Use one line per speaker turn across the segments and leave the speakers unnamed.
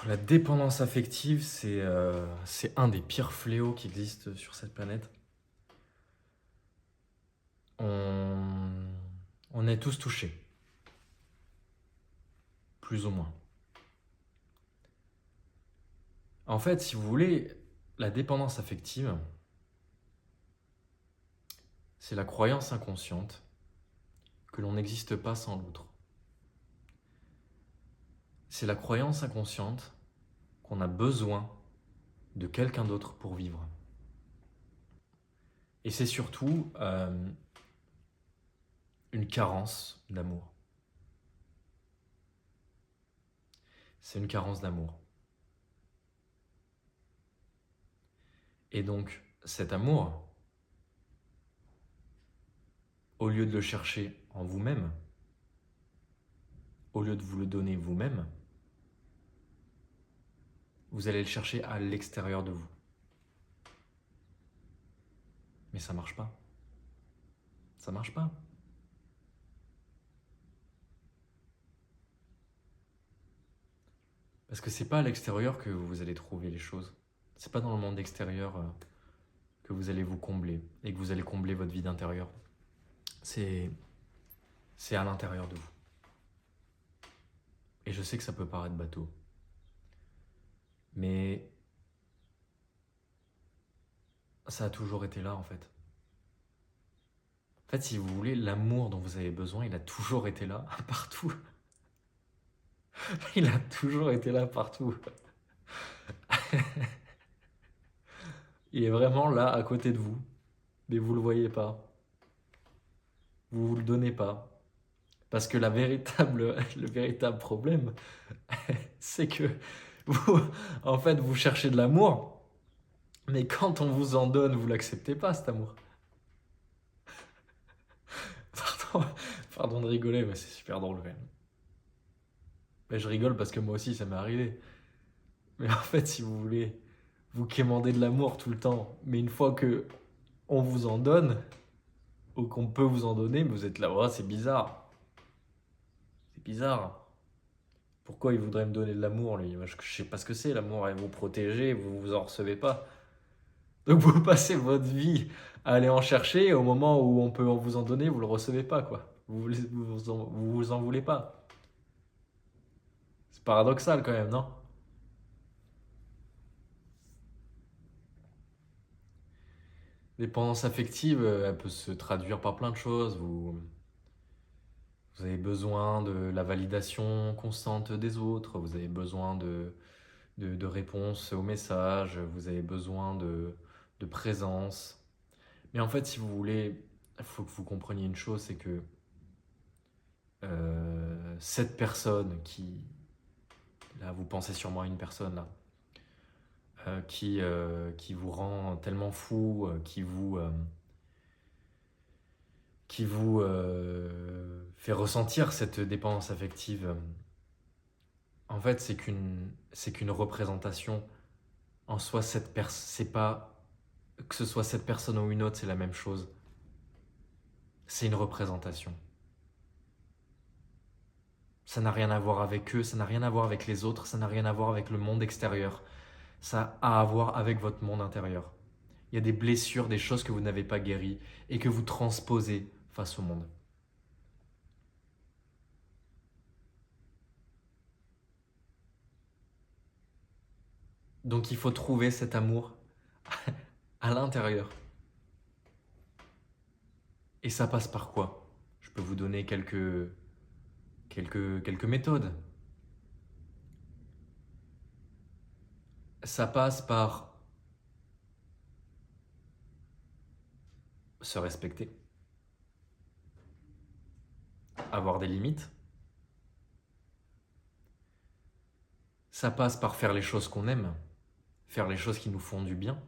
La dépendance affective, c'est un des pires fléaux qui existent sur cette planète. On, on est tous touchés, plus ou moins. En fait, si vous voulez, la dépendance affective, c'est la croyance inconsciente que l'on n'existe pas sans l'autre. C'est la croyance inconsciente qu'on a besoin de quelqu'un d'autre pour vivre. Et c'est surtout une carence d'amour. C'est une carence d'amour. Et donc, cet amour, au lieu de le chercher en vous-même, au lieu de vous le donner vous-même, vous allez le chercher à l'extérieur de vous. Mais ça marche pas. Ça marche pas. Parce que c'est pas à l'extérieur que vous allez trouver les choses. C'est pas dans le monde extérieur que vous allez vous combler et que vous allez combler votre vie d'intérieur. C'est à l'intérieur de vous. Et je sais que ça peut paraître bateau. Mais ça a toujours été là en fait. En fait, si vous voulez, l'amour dont vous avez besoin, il a toujours été là, partout. Il a toujours été là, partout. Il est vraiment là, à côté de vous. Mais vous le voyez pas. Vous le donnez pas. Parce que le véritable problème, c'est que vous, en fait, vous cherchez de l'amour, mais quand on vous en donne, vous l'acceptez pas, cet amour. Pardon de rigoler, mais c'est super drôle quand même. Mais je rigole parce que moi aussi, ça m'est arrivé. Mais en fait, si vous voulez, vous quémandez de l'amour tout le temps, mais une fois que on vous en donne, ou qu'on peut vous en donner, vous êtes là, oh, c'est bizarre. C'est bizarre. Pourquoi il voudrait me donner de l'amour, lui? Moi, je sais pas ce que c'est, l'amour, et vous protéger, vous en recevez pas. Donc vous passez votre vie à aller en chercher, et au moment où on peut vous en donner, vous le recevez pas, quoi. Vous en voulez pas. C'est paradoxal quand même, non? Dépendance affective, elle peut se traduire par plein de choses. Vous avez besoin de la validation constante des autres, vous avez besoin de réponses aux messages, vous avez besoin de présence. Mais en fait, si vous voulez, il faut que vous compreniez une chose, c'est que cette personne qui, là vous pensez sûrement à une personne là, qui vous rend tellement fou, qui vous fait ressentir cette dépendance affective, en fait, c'est qu'une représentation. En soi, c'est pas que ce soit cette personne ou une autre, c'est la même chose. C'est une représentation. Ça n'a rien à voir avec eux, ça n'a rien à voir avec les autres, ça n'a rien à voir avec le monde extérieur. Ça a à voir avec votre monde intérieur. Il y a des blessures, des choses que vous n'avez pas guéries et que vous transposez face au monde. Donc il faut trouver cet amour à l'intérieur. Et ça passe par quoi? Je peux vous donner quelques méthodes. Ça passe par se respecter, avoir des limites. Ça passe par faire les choses qu'on aime, faire les choses qui nous font du bien.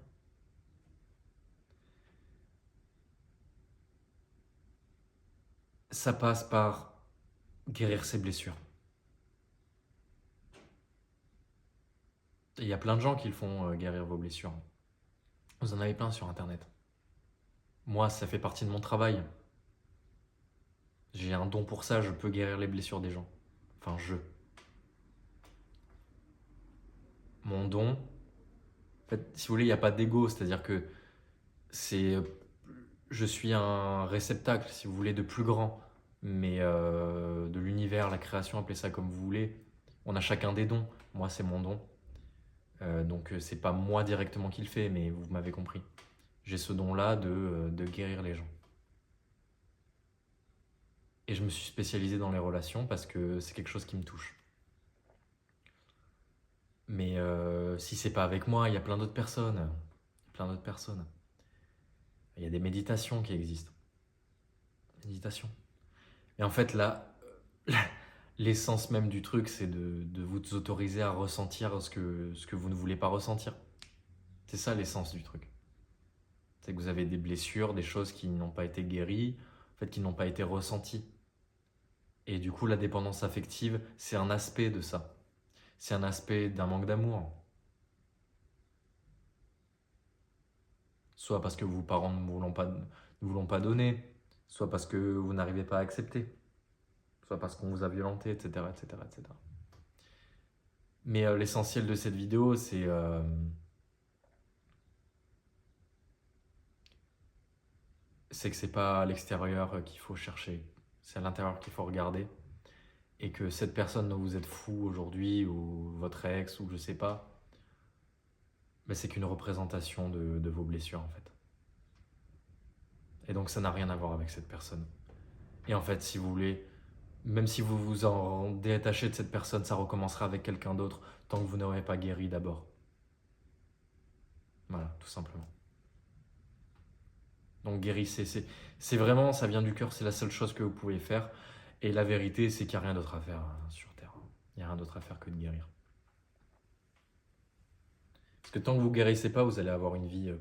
Ça passe par guérir ses blessures. Il y a plein de gens qui le font, guérir vos blessures. Vous en avez plein sur Internet. Moi, ça fait partie de mon travail. J'ai un don pour ça, je peux guérir les blessures des gens. Enfin, Mon don, en fait, si vous voulez, il n'y a pas d'ego, c'est-à-dire que c'est, je suis un réceptacle, si vous voulez, de plus grand, mais de l'univers, la création, appelez ça comme vous voulez. On a chacun des dons. Moi, c'est mon don. Donc, c'est pas moi directement qui le fais, mais vous m'avez compris. J'ai ce don-là de guérir les gens. Et je me suis spécialisé dans les relations parce que c'est quelque chose qui me touche. Mais si c'est pas avec moi, il y a plein d'autres personnes. Plein d'autres personnes. Il y a des méditations qui existent. Méditation. Et en fait, là, l'essence même du truc, c'est de vous autoriser à ressentir ce que vous ne voulez pas ressentir. C'est ça l'essence du truc. C'est que vous avez des blessures, des choses qui n'ont pas été guéries, en fait, qui n'ont pas été ressenties. Et du coup, la dépendance affective, c'est un aspect de ça. C'est un aspect d'un manque d'amour. Soit parce que vos parents ne voulont pas donner, soit parce que vous n'arrivez pas à accepter, soit parce qu'on vous a violenté, etc., etc., etc. Mais l'essentiel de cette vidéo, c'est que c'est pas à l'extérieur qu'il faut chercher, c'est à l'intérieur qu'il faut regarder. Et que cette personne dont vous êtes fou aujourd'hui, ou votre ex, ou je sais pas, ben c'est qu'une représentation de vos blessures en fait. Et donc ça n'a rien à voir avec cette personne. Et en fait, si vous voulez, même si vous vous en détachez de cette personne, ça recommencera avec quelqu'un d'autre tant que vous n'aurez pas guéri d'abord. Voilà, tout simplement. Donc guérissez, c'est vraiment, ça vient du cœur, c'est la seule chose que vous pouvez faire. Et la vérité, c'est qu'il n'y a rien d'autre à faire sur Terre. Il n'y a rien d'autre à faire que de guérir. Parce que tant que vous guérissez pas, vous allez avoir une vie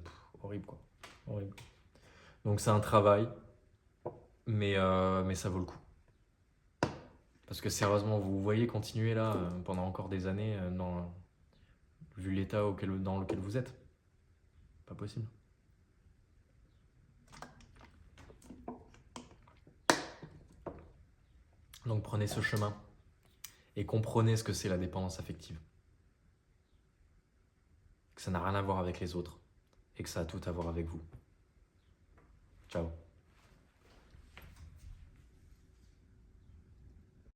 horrible, quoi. Horrible. Donc c'est un travail, mais ça vaut le coup. Parce que sérieusement, vous voyez continuer là pendant encore des années, vu l'état dans lequel vous êtes. Pas possible. Donc prenez ce chemin et comprenez ce que c'est la dépendance affective. Que ça n'a rien à voir avec les autres et que ça a tout à voir avec vous. Ciao.